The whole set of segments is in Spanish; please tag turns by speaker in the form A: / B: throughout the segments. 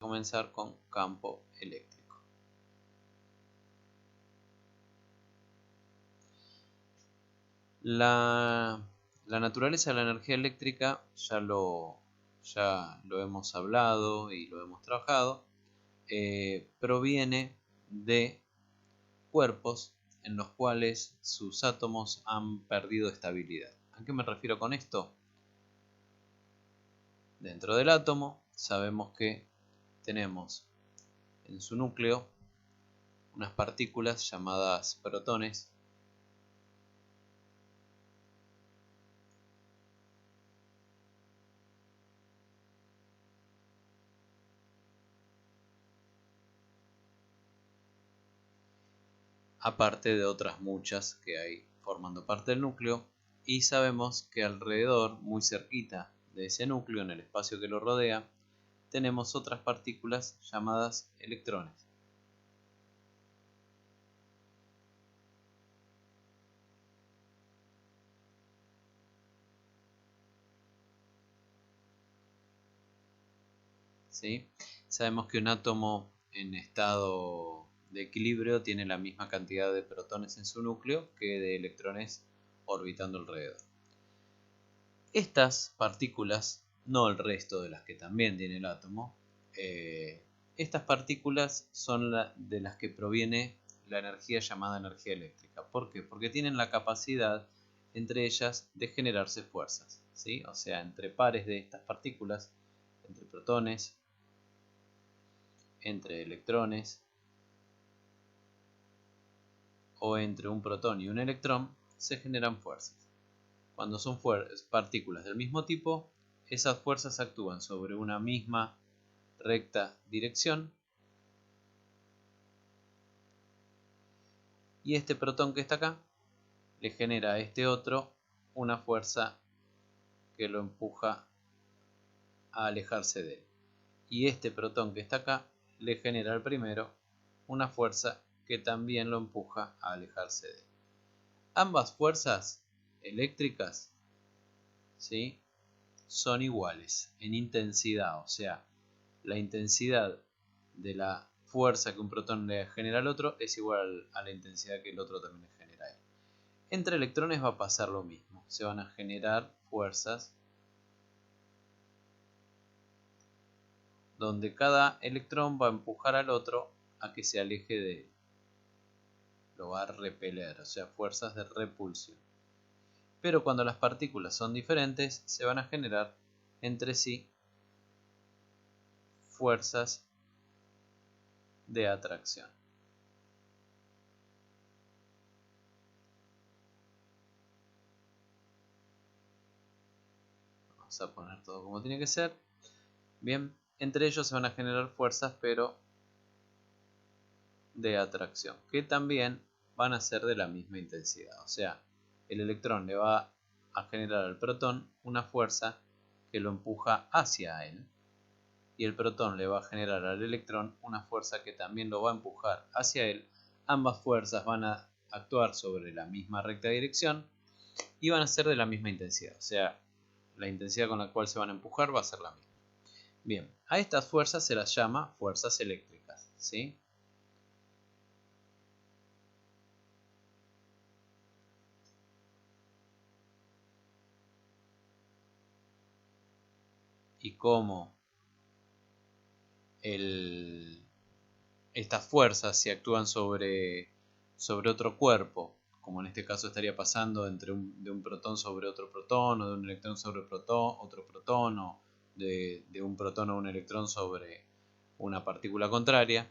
A: comenzar con campo eléctrico. La naturaleza de la energía eléctrica ya lo hemos hablado y lo hemos trabajado. Proviene de cuerpos en los cuales sus átomos han perdido estabilidad. ¿A qué me refiero con esto? Dentro del átomo sabemos que tenemos en su núcleo unas partículas llamadas protones, aparte de otras muchas que hay formando parte del núcleo, y sabemos que alrededor, muy cerquita de ese núcleo, en el espacio que lo rodea, tenemos otras partículas llamadas electrones. ¿Sí? Sabemos que un átomo en estado de equilibrio tiene la misma cantidad de protones en su núcleo que de electrones orbitando alrededor. Estas partículas, no el resto de las que también tiene el átomo, estas partículas son de las que proviene la energía llamada energía eléctrica. ¿Por qué? Porque tienen la capacidad entre ellas de generarse fuerzas, ¿sí? O sea, entre pares de estas partículas, entre protones, entre electrones o entre un protón y un electrón, se generan fuerzas. Cuando son partículas del mismo tipo, esas fuerzas actúan sobre una misma recta dirección y este protón que está acá le genera a este otro una fuerza que lo empuja a alejarse de él. Y este protón que está acá le genera al primero una fuerza que también lo empuja a alejarse de él. Ambas fuerzas eléctricas, ¿sí?, son iguales en intensidad, o sea, la intensidad de la fuerza que un protón le genera al otro es igual a la intensidad que el otro también le genera a él. Entre electrones va a pasar lo mismo, se van a generar fuerzas donde cada electrón va a empujar al otro a que se aleje de él. Lo va a repeler, o sea, fuerzas de repulsión. Pero cuando las partículas son diferentes, se van a generar entre sí fuerzas de atracción. Vamos a poner todo como tiene que ser. Bien, entre ellos se van a generar fuerzas, pero de atracción, que también van a ser de la misma intensidad. O sea, el electrón le va a generar al protón una fuerza que lo empuja hacia él, y el protón le va a generar al electrón una fuerza que también lo va a empujar hacia él. Ambas fuerzas van a actuar sobre la misma recta dirección y van a ser de la misma intensidad. O sea, la intensidad con la cual se van a empujar va a ser la misma. Bien, a estas fuerzas se las llama fuerzas eléctricas, ¿sí? Y cómo estas fuerzas, si actúan sobre otro cuerpo, como en este caso estaría pasando de un protón sobre otro protón, o de un electrón sobre otro protón, o de un protón o un electrón sobre una partícula contraria,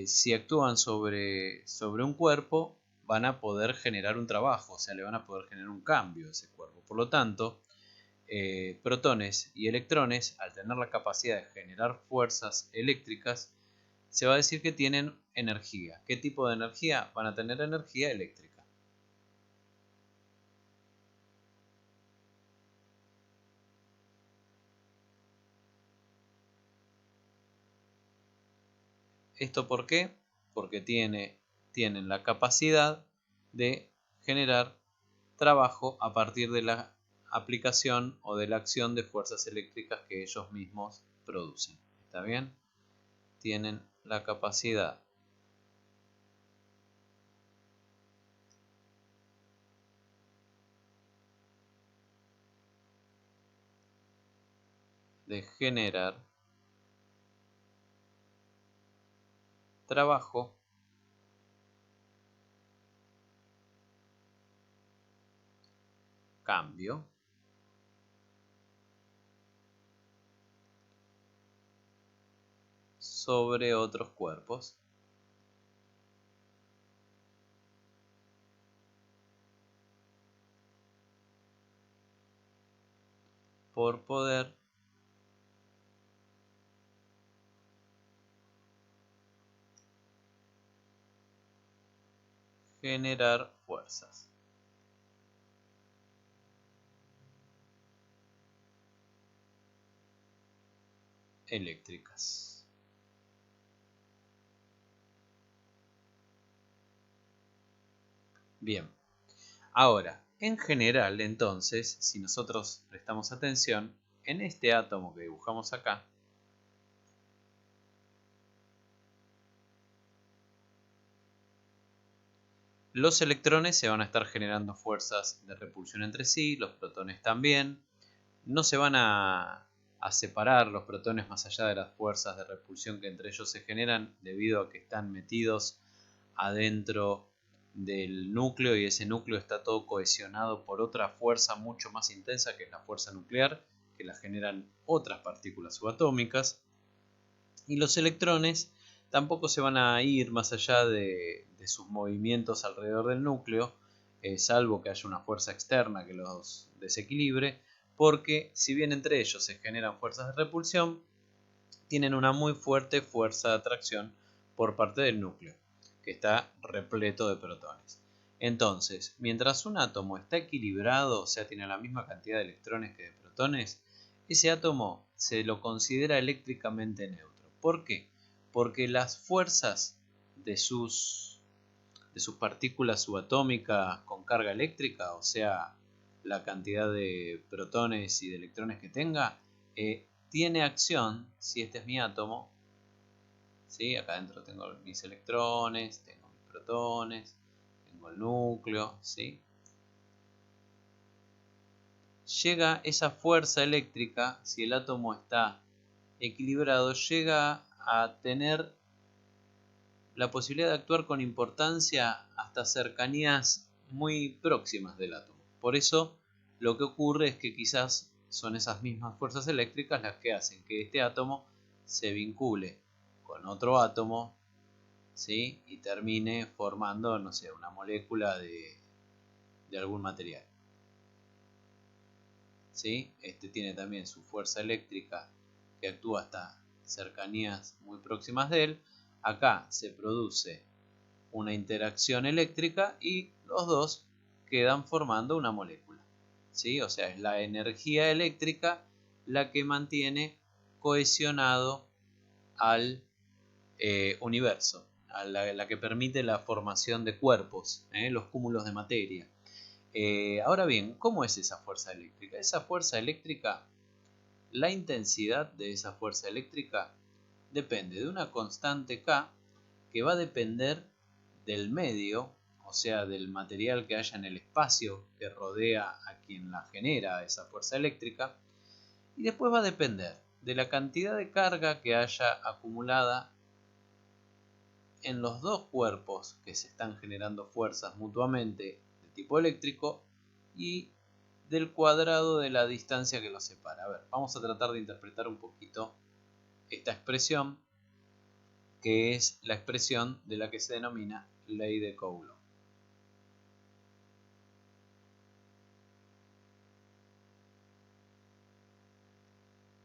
A: si actúan sobre un cuerpo, van a poder generar un trabajo, o sea, le van a poder generar un cambio a ese cuerpo. Por lo tanto, protones y electrones, al tener la capacidad de generar fuerzas eléctricas, se va a decir que tienen energía. ¿Qué tipo de energía? Van a tener energía eléctrica. ¿Esto por qué? Porque tienen la capacidad de generar trabajo a partir de la aplicación o de la acción de fuerzas eléctricas que ellos mismos producen. ¿Está bien? tienen la capacidad de generar trabajo cambio sobre otros cuerpos por poder generar fuerzas. Eléctricas. Bien, ahora, en general, entonces, si nosotros prestamos atención, en este átomo que dibujamos acá, los electrones se van a estar generando fuerzas de repulsión entre sí, los protones también. No se van a separar los protones más allá de las fuerzas de repulsión que entre ellos se generan debido a que están metidos adentro del núcleo y ese núcleo está todo cohesionado por otra fuerza mucho más intensa que es la fuerza nuclear, que la generan otras partículas subatómicas. Y los electrones tampoco se van a ir más allá de sus movimientos alrededor del núcleo, salvo que haya una fuerza externa que los desequilibre, porque si bien entre ellos se generan fuerzas de repulsión, tienen una muy fuerte fuerza de atracción por parte del núcleo, que está repleto de protones. Entonces, mientras un átomo está equilibrado, o sea, tiene la misma cantidad de electrones que de protones, ese átomo se lo considera eléctricamente neutro. ¿Por qué? Porque las fuerzas de sus partículas subatómicas con carga eléctrica, o sea, la cantidad de protones y de electrones que tenga, tiene acción, si este es mi átomo, ¿sí? Acá adentro tengo mis electrones, tengo mis protones, tengo el núcleo, ¿sí? Llega esa fuerza eléctrica, si el átomo está equilibrado, llega a tener la posibilidad de actuar con importancia hasta cercanías muy próximas del átomo. Por eso lo que ocurre es que quizás son esas mismas fuerzas eléctricas las que hacen que este átomo se vincule con otro átomo, ¿sí? Y termine formando, no sé, una molécula de algún material. ¿Sí? Este tiene también su fuerza eléctrica que actúa hasta cercanías muy próximas de él. Acá se produce una interacción eléctrica y los dos quedan formando una molécula. ¿Sí? O sea, es la energía eléctrica la que mantiene cohesionado al universo, a la que permite la formación de cuerpos, los cúmulos de materia. Ahora bien, ¿cómo es esa fuerza eléctrica? Esa fuerza eléctrica, la intensidad de esa fuerza eléctrica depende de una constante K que va a depender del medio, o sea, del material que haya en el espacio que rodea a quien la genera esa fuerza eléctrica, y después va a depender de la cantidad de carga que haya acumulada en los dos cuerpos que se están generando fuerzas mutuamente de tipo eléctrico y del cuadrado de la distancia que los separa. A ver, vamos a tratar de interpretar un poquito esta expresión, que es la expresión de la que se denomina ley de Coulomb.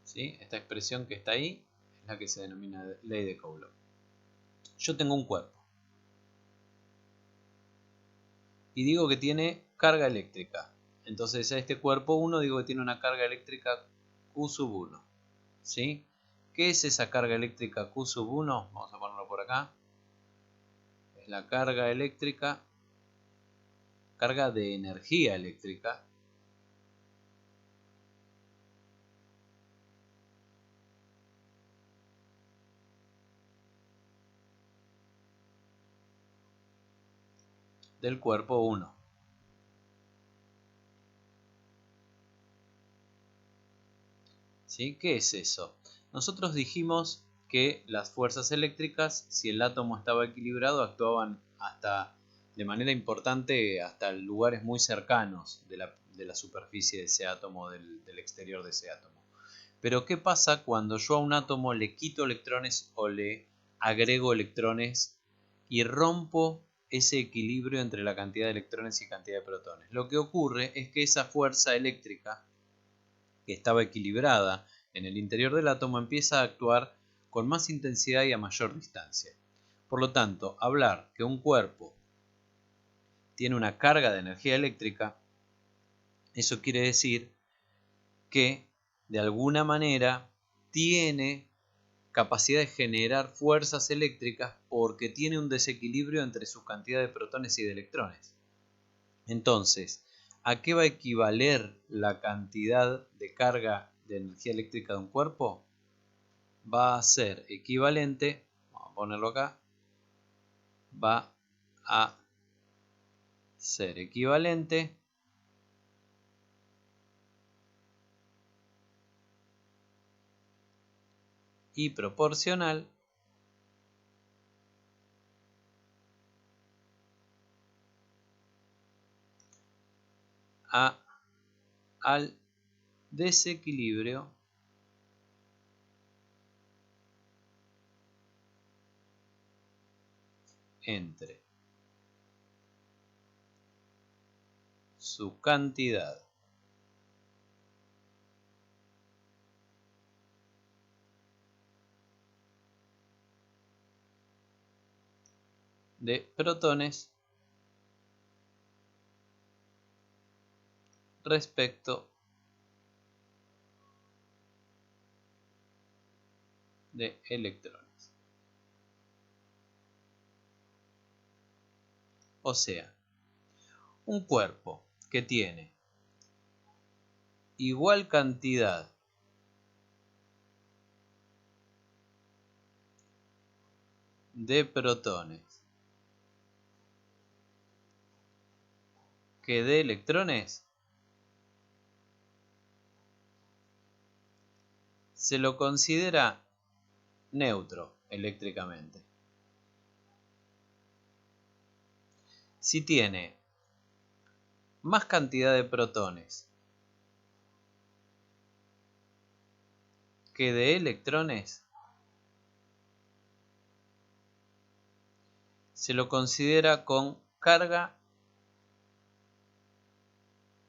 A: ¿Sí? Esta expresión que está ahí es la que se denomina ley de Coulomb. Yo tengo un cuerpo y digo que tiene carga eléctrica. Entonces a este cuerpo 1 digo que tiene una carga eléctrica Q sub 1. ¿Sí? ¿Qué es esa carga eléctrica Q sub 1? Vamos a ponerlo por acá. Es la carga eléctrica, carga de energía eléctrica del cuerpo 1. ¿Sí? ¿Qué es eso? Nosotros dijimos que las fuerzas eléctricas, si el átomo estaba equilibrado, actuaban de manera importante hasta lugares muy cercanos de la superficie de ese átomo, del exterior de ese átomo. Pero ¿qué pasa cuando yo a un átomo le quito electrones o le agrego electrones y rompo ese equilibrio entre la cantidad de electrones y cantidad de protones? Lo que ocurre es que esa fuerza eléctrica que estaba equilibrada en el interior del átomo empieza a actuar con más intensidad y a mayor distancia. Por lo tanto, hablar que un cuerpo tiene una carga de energía eléctrica, eso quiere decir que de alguna manera tiene capacidad de generar fuerzas eléctricas porque tiene un desequilibrio entre su cantidad de protones y de electrones. Entonces, ¿a qué va a equivaler la cantidad de carga de energía eléctrica de un cuerpo? Va a ser equivalente, vamos a ponerlo acá, va a ser equivalente y proporcional al desequilibrio entre su cantidad de protones respecto de electrones. O sea, un cuerpo que tiene igual cantidad de protones que de electrones se lo considera neutro eléctricamente. Si tiene más cantidad de protones que de electrones, se lo considera con carga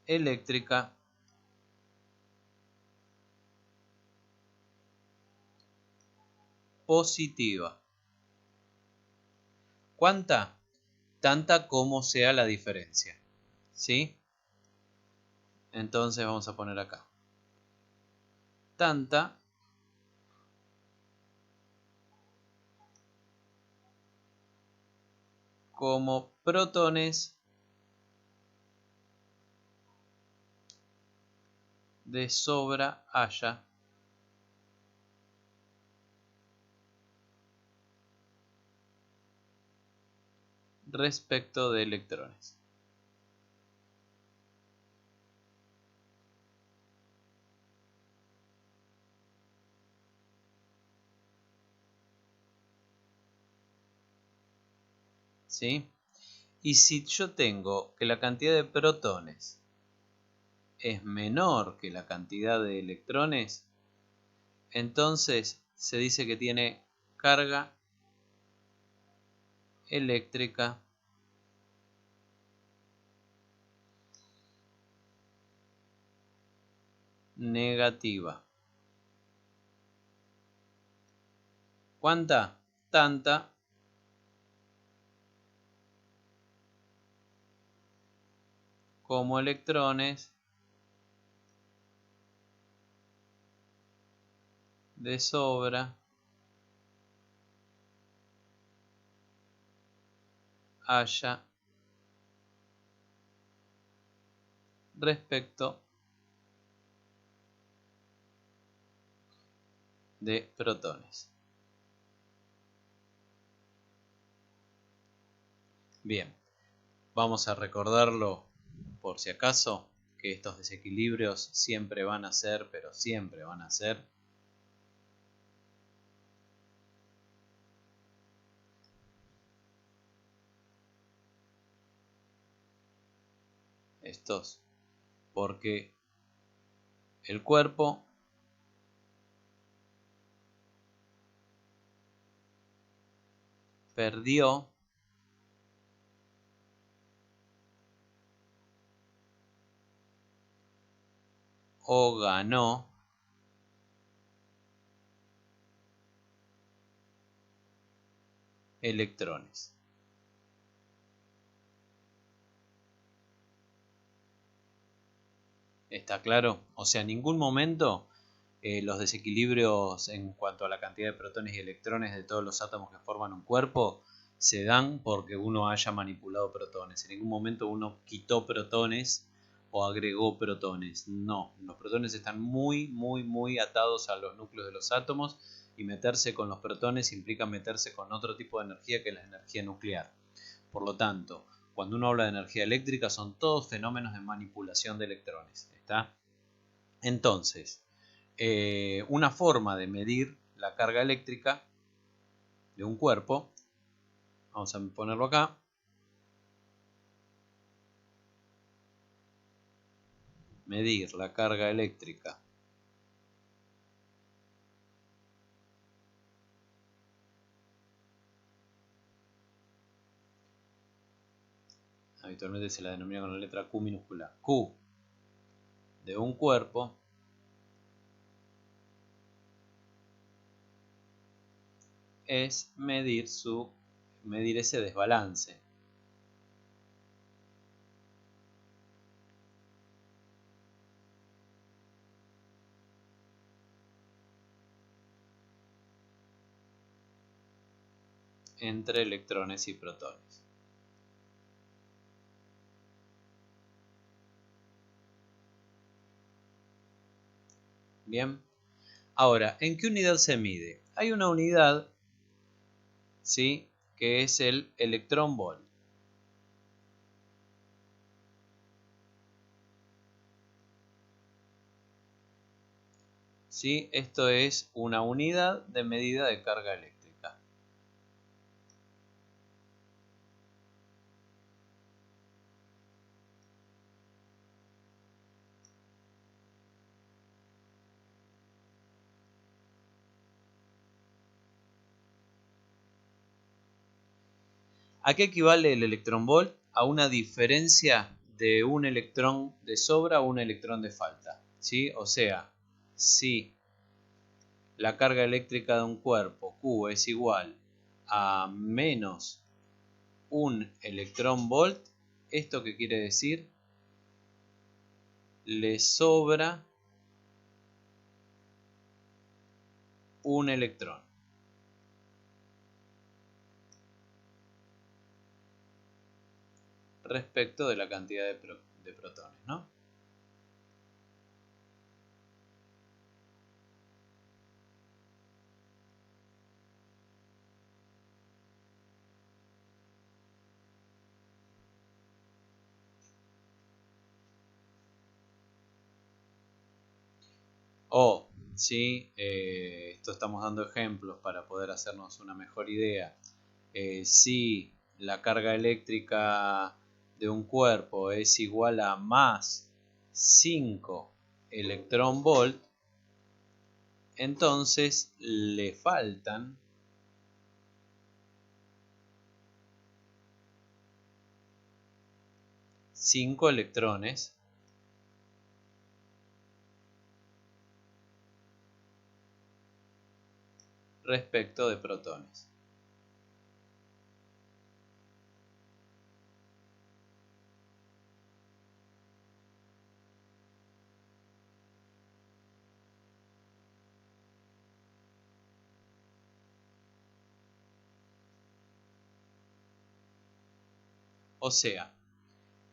A: eléctrica positiva. ¿Cuánta? Tanta como sea la diferencia. ¿Sí? Entonces vamos a poner acá. Tanta como protones de sobra haya respecto de electrones. ¿Sí? Y si yo tengo que la cantidad de protones es menor que la cantidad de electrones, entonces se dice que tiene carga eléctrica negativa. ¿Cuánta? Tanta como electrones de sobra haya respecto de protones. Bien, Vamos a recordarlo por si acaso, que estos desequilibrios siempre van a ser, pero siempre van a ser estos, porque el cuerpo perdió o ganó electrones. ¿Está claro? O sea, en ningún momento los desequilibrios en cuanto a la cantidad de protones y electrones de todos los átomos que forman un cuerpo se dan porque uno haya manipulado protones. En ningún momento uno quitó protones o agregó protones. No, los protones están muy atados a los núcleos de los átomos y meterse con los protones implica meterse con otro tipo de energía que es la energía nuclear. Por lo tanto, cuando uno habla de energía eléctrica son todos fenómenos de manipulación de electrones. ¿Está? Entonces, una forma de medir la carga eléctrica de un cuerpo, vamos a ponerlo acá, medir la carga eléctrica habitualmente se la denomina con la letra Q minúscula. Q de un cuerpo es medir ese desbalance. Entre electrones y protones. Bien. Ahora, ¿en qué unidad se mide? Hay una unidad, ¿sí?, que es el electrón-volt. ¿Sí? Esto es una unidad de medida de carga eléctrica. ¿A qué equivale el electrón-volt? A una diferencia de un electrón de sobra o un electrón de falta. ¿Sí? O sea, si la carga eléctrica de un cuerpo Q es igual a menos un electrón-volt, ¿esto qué quiere decir? Le sobra un electrón. Respecto de la cantidad de protones, ¿no? O, ¿sí? Esto estamos dando ejemplos para poder hacernos una mejor idea. Si la carga eléctrica de un cuerpo es igual a más 5 electrón-volt, entonces le faltan 5 electrones respecto de protones. O sea,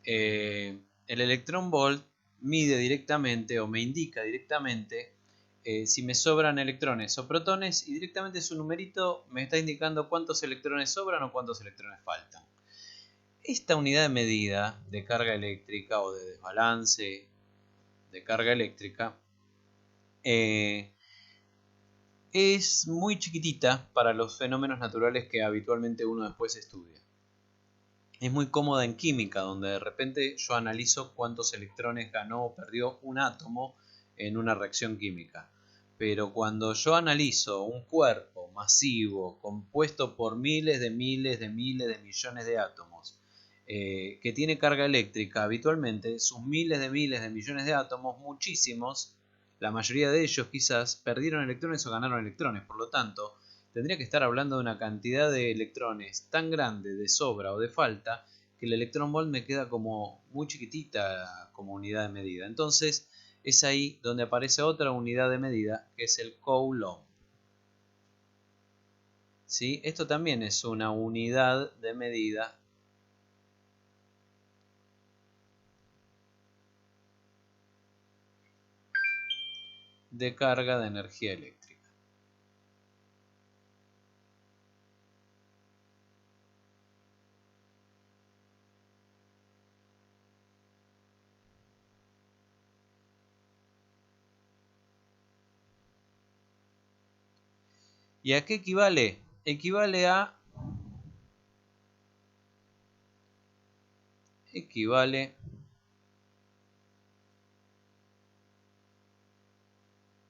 A: el electrón-volt mide directamente o me indica directamente si me sobran electrones o protones y directamente su numerito me está indicando cuántos electrones sobran o cuántos electrones faltan. Esta unidad de medida de carga eléctrica o de desbalance de carga eléctrica es muy chiquitita para los fenómenos naturales que habitualmente uno después estudia. Es muy cómoda en química, donde de repente yo analizo cuántos electrones ganó o perdió un átomo en una reacción química. Pero cuando yo analizo un cuerpo masivo compuesto por miles de millones de átomos, que tiene carga eléctrica, habitualmente sus miles de millones de átomos, muchísimos, la mayoría de ellos quizás perdieron electrones o ganaron electrones. Por lo tanto, tendría que estar hablando de una cantidad de electrones tan grande de sobra o de falta que el electron volt me queda como muy chiquitita como unidad de medida. Entonces es ahí donde aparece otra unidad de medida, que es el Coulomb. ¿Sí? Esto también es una unidad de medida de carga de energía eléctrica. ¿Y a qué equivale? Equivale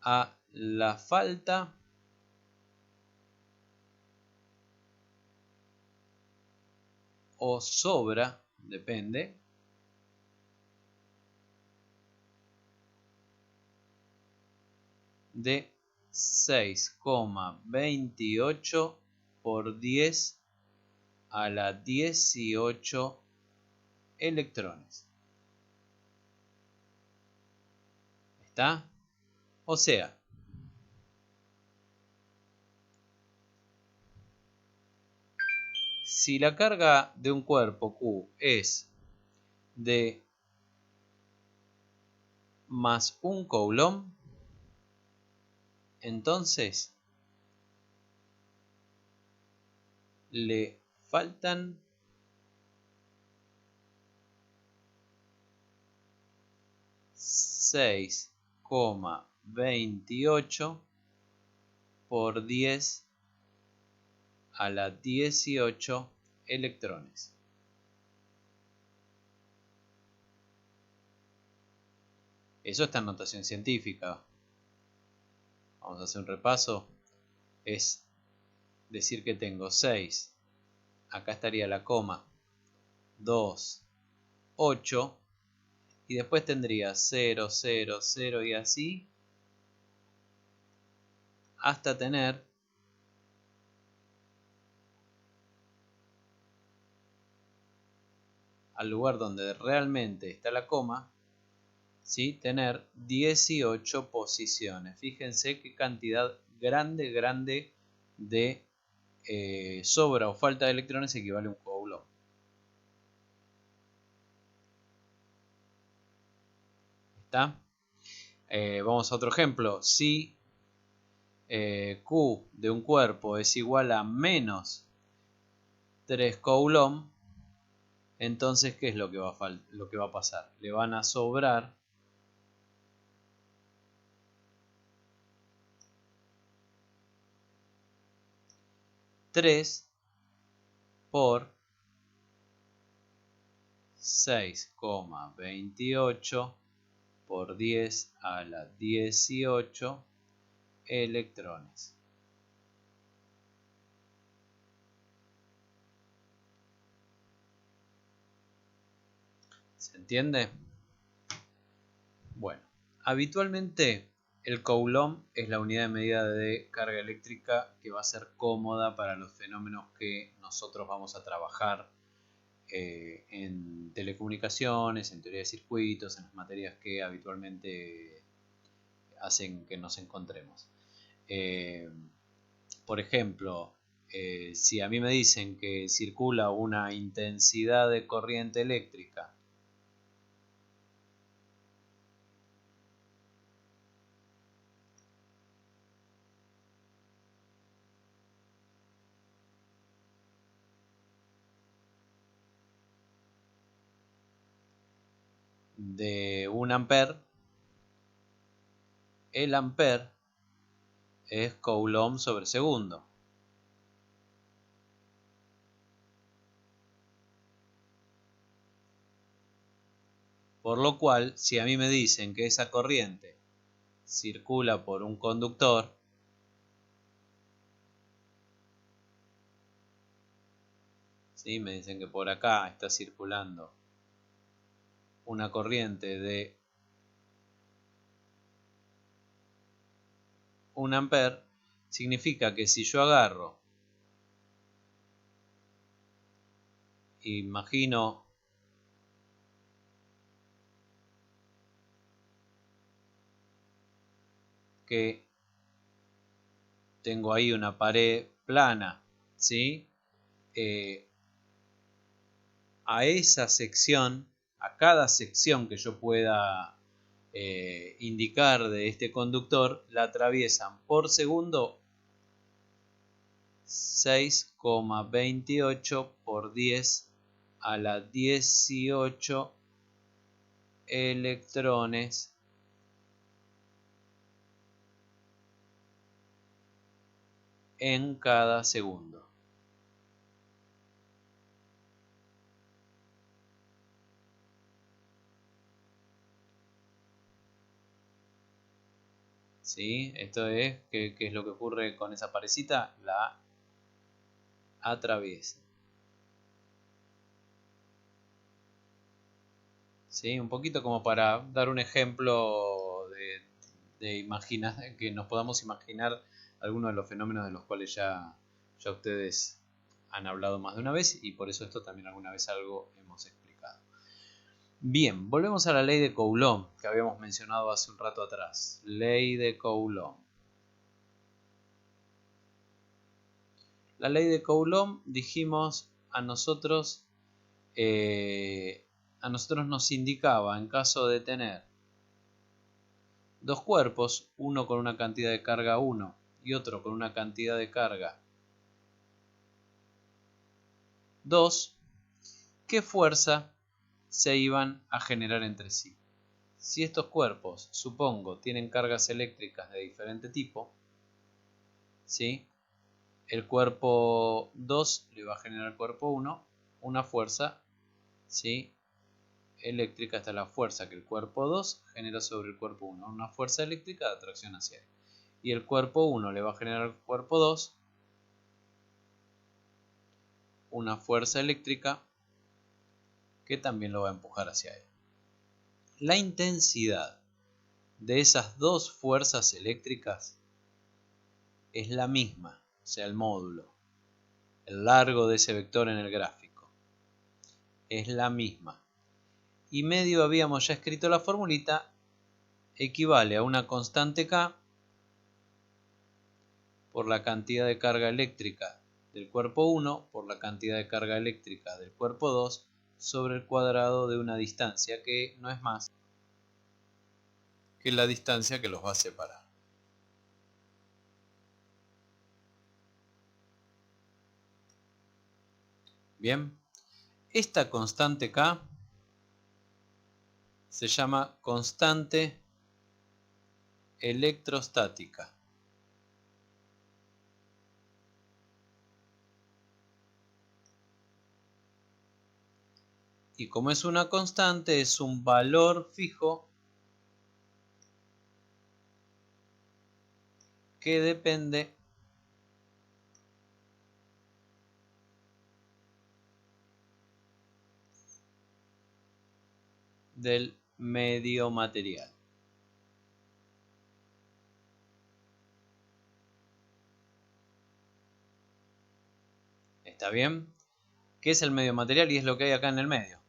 A: a la falta o sobra, depende, de 6,28 por 10 a la 18 electrones. ¿Está? O sea, si la carga de un cuerpo Q es de más un Coulomb, entonces le faltan 6,28 por 10 a la 18 electrones. Eso está en notación científica. Vamos a hacer un repaso. Es decir que tengo 6. Acá estaría la coma. 2, 8. Y después tendría 0, 0, 0 y así. Hasta tener al lugar donde realmente está la coma, ¿sí? Tener 18 posiciones. Fíjense qué cantidad grande de sobra o falta de electrones equivale a un Coulomb. ¿Está? Vamos a otro ejemplo. Si Q de un cuerpo es igual a menos 3 Coulomb, entonces ¿qué es lo que va a pasar? Le van a sobrar 3 por 6,28 por 10 a la 18 electrones. ¿Se entiende? Bueno, habitualmente el Coulomb es la unidad de medida de carga eléctrica que va a ser cómoda para los fenómenos que nosotros vamos a trabajar en telecomunicaciones, en teoría de circuitos, en las materias que habitualmente hacen que nos encontremos. Por ejemplo, si a mí me dicen que circula una intensidad de corriente eléctrica de 1 ampere, el ampere es coulomb sobre segundo. Por lo cual, si a mí me dicen que esa corriente circula por un conductor, ¿sí? Me dicen que por acá está circulando una corriente de 1 ampere, significa que si yo agarro, imagino que tengo ahí una pared plana, ¿sí? A esa sección, a cada sección que yo pueda indicar de este conductor, la atraviesan por segundo 6,28 por 10 a la 18 electrones en cada segundo. ¿Sí? Esto es, ¿qué es lo que ocurre con esa parecita? La atraviesa. ¿Sí? Un poquito como para dar un ejemplo de imaginar, que nos podamos imaginar algunos de los fenómenos de los cuales ya ustedes han hablado más de una vez, y por eso esto también alguna vez algo hemos explicado. Bien, volvemos a la ley de Coulomb que habíamos mencionado hace un rato atrás. Ley de Coulomb. La ley de Coulomb, dijimos, a nosotros nos indicaba, en caso de tener dos cuerpos, uno con una cantidad de carga 1 y otro con una cantidad de carga 2, ¿qué fuerza se iban a generar entre sí? Si estos cuerpos, supongo, tienen cargas eléctricas de diferente tipo, ¿sí? El cuerpo 2 le va a generar al cuerpo 1 una fuerza, ¿sí? Eléctrica. Está la fuerza que el cuerpo 2 genera sobre el cuerpo 1, una fuerza eléctrica de atracción hacia él. Y el cuerpo 1 le va a generar al cuerpo 2 una fuerza eléctrica que también lo va a empujar hacia él. La intensidad de esas dos fuerzas eléctricas es la misma, o sea, el módulo, el largo de ese vector en el gráfico, es la misma. Y medio habíamos ya escrito la formulita, equivale a una constante K por la cantidad de carga eléctrica del cuerpo 1 por la cantidad de carga eléctrica del cuerpo 2 sobre el cuadrado de una distancia que no es más que la distancia que los va a separar. Bien, esta constante K se llama constante electrostática. Y como es una constante, es un valor fijo que depende del medio material. ¿Está bien? ¿Qué es el medio material? Y es lo que hay acá en el medio.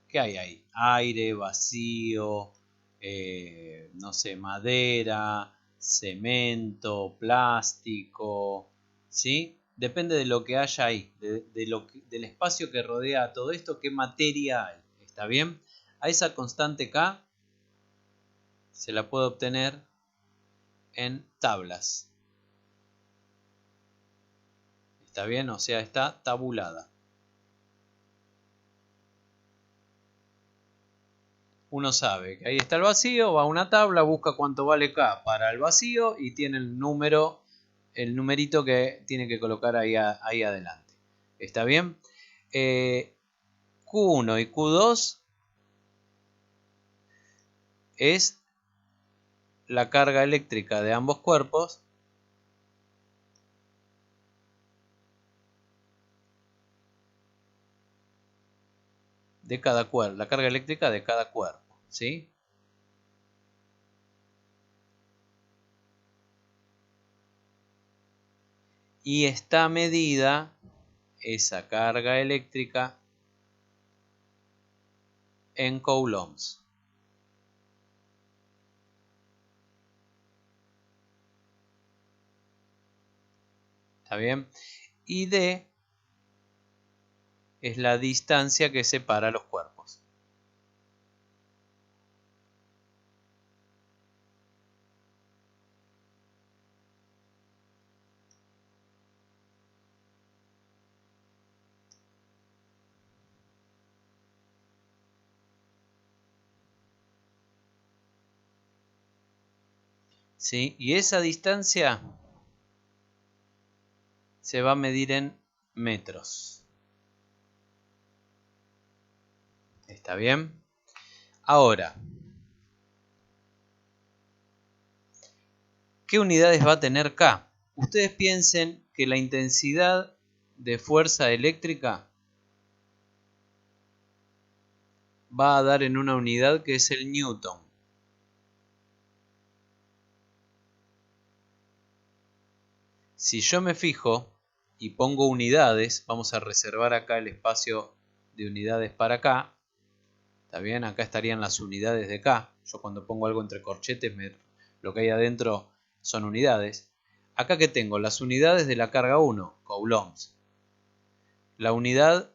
A: ¿Qué hay ahí? Aire, vacío, no sé, madera, cemento, plástico, ¿sí? Depende de lo que haya ahí, del espacio que rodea a todo esto, qué materia hay. ¿Está bien? A esa constante K se la puede obtener en tablas. ¿Está bien? O sea, está tabulada. uno sabe que ahí está el vacío, va a una tabla, busca cuánto vale K para el vacío y tiene el número, el numerito que tiene que colocar ahí adelante. ¿Está bien? Q1 y Q2 es la carga eléctrica de ambos cuerpos de cada cuerpo, la carga eléctrica de cada cuerpo, ¿sí? Y está medida esa carga eléctrica en coulombs. ¿Está bien? Y D es la distancia que separa los cuerpos. ¿Sí? Y esa distancia se va a medir en metros. ¿Está bien? Ahora, ¿qué unidades va a tener K? Ustedes piensen que la intensidad de fuerza eléctrica va a dar en una unidad que es el newton. Si yo me fijo y pongo unidades, vamos a reservar acá el espacio de unidades para K. ¿Está bien? Acá estarían las unidades de K. Yo cuando pongo algo entre corchetes, lo que hay adentro son unidades. Acá que tengo las unidades de la carga 1, coulombs. La unidad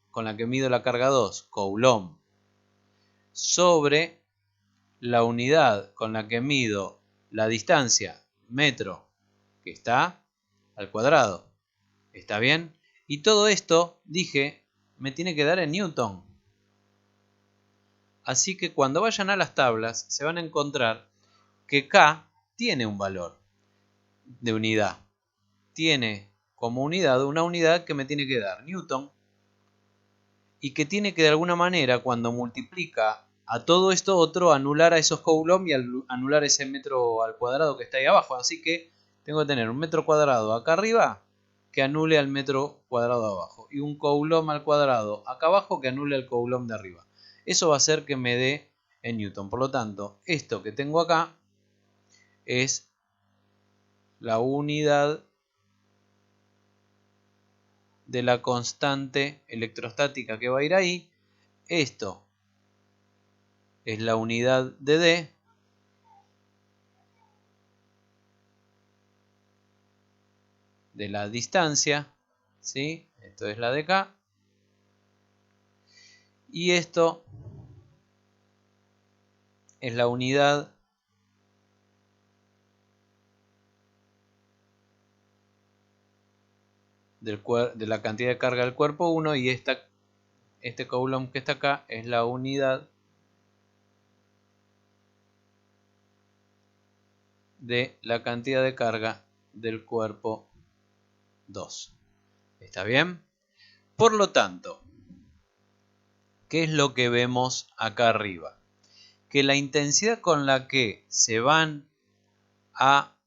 A: con la que mido la carga 2, coulomb. Sobre la unidad con la que mido la distancia, metro, que está al cuadrado. ¿Está bien? Y todo esto, dije, me tiene que dar en newton. Así que cuando vayan a las tablas se van a encontrar que K tiene un valor de unidad. Tiene como unidad una unidad que me tiene que dar newton y que tiene que de alguna manera cuando multiplica a todo esto otro anular a esos coulomb y anular ese metro al cuadrado que está ahí abajo. Así que tengo que tener un metro cuadrado acá arriba que anule al metro cuadrado abajo y un coulomb al cuadrado acá abajo que anule al coulomb de arriba. Eso va a hacer que me dé en newton. Por lo tanto, esto que tengo acá es la unidad de la constante electrostática que va a ir ahí. Esto es la unidad de D. De la distancia, ¿sí? Esto es la de K. Y esto es la unidad de la cantidad de carga del cuerpo 1 y este coulomb que está acá es la unidad de la cantidad de carga del cuerpo 2. ¿Está bien? Por lo tanto, ¿qué es lo que vemos acá arriba? Que la intensidad con la que se van a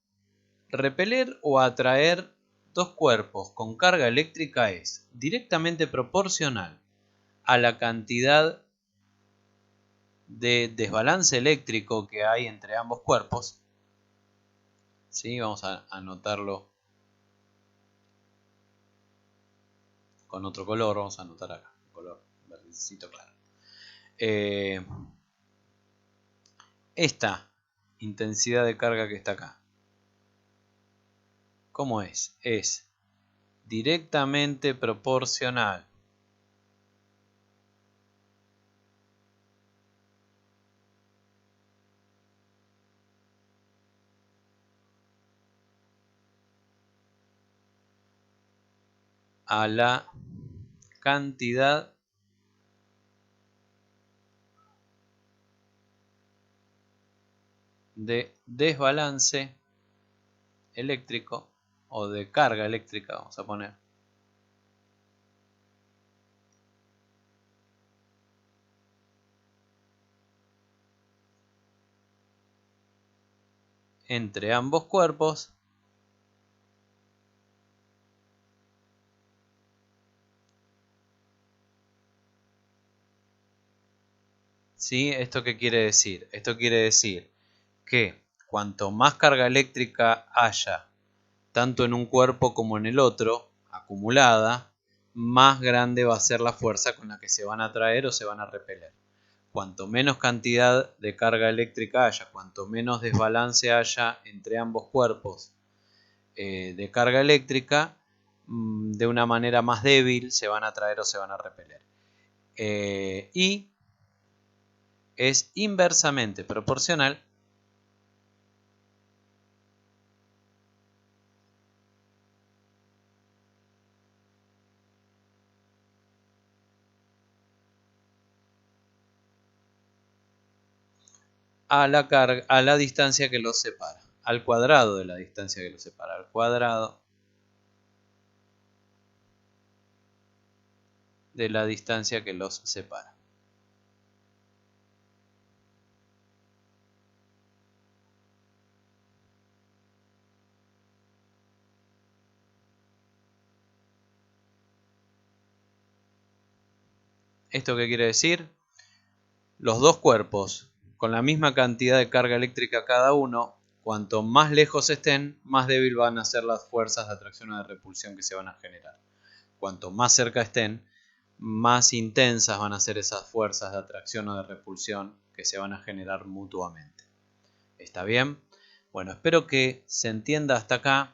A: repeler o atraer dos cuerpos con carga eléctrica es directamente proporcional a la cantidad de desbalance eléctrico que hay entre ambos cuerpos. ¿Sí? Vamos a anotarlo con otro color. Vamos a anotar acá, color verdecito claro. Esta intensidad de carga que está acá, ¿cómo es? Es directamente proporcional a la cantidad de desbalance eléctrico o de carga eléctrica, vamos a poner, entre ambos cuerpos ¿sí? ¿Esto qué quiere decir? Esto quiere decir que cuanto más carga eléctrica haya, tanto en un cuerpo como en el otro, acumulada, más grande va a ser la fuerza con la que se van a atraer o se van a repeler. Cuanto menos cantidad de carga eléctrica haya, cuanto menos desbalance haya entre ambos cuerpos de carga eléctrica, de una manera más débil se van a atraer o se van a repeler. Y es inversamente proporcional a la distancia que los separa, al cuadrado de la distancia que los separa, al cuadrado de la distancia que los separa. ¿Esto qué quiere decir? Los dos cuerpos con la misma cantidad de carga eléctrica cada uno, cuanto más lejos estén, más débil van a ser las fuerzas de atracción o de repulsión que se van a generar. Cuanto más cerca estén, más intensas van a ser esas fuerzas de atracción o de repulsión que se van a generar mutuamente. ¿Está bien? Bueno, espero que se entienda hasta acá.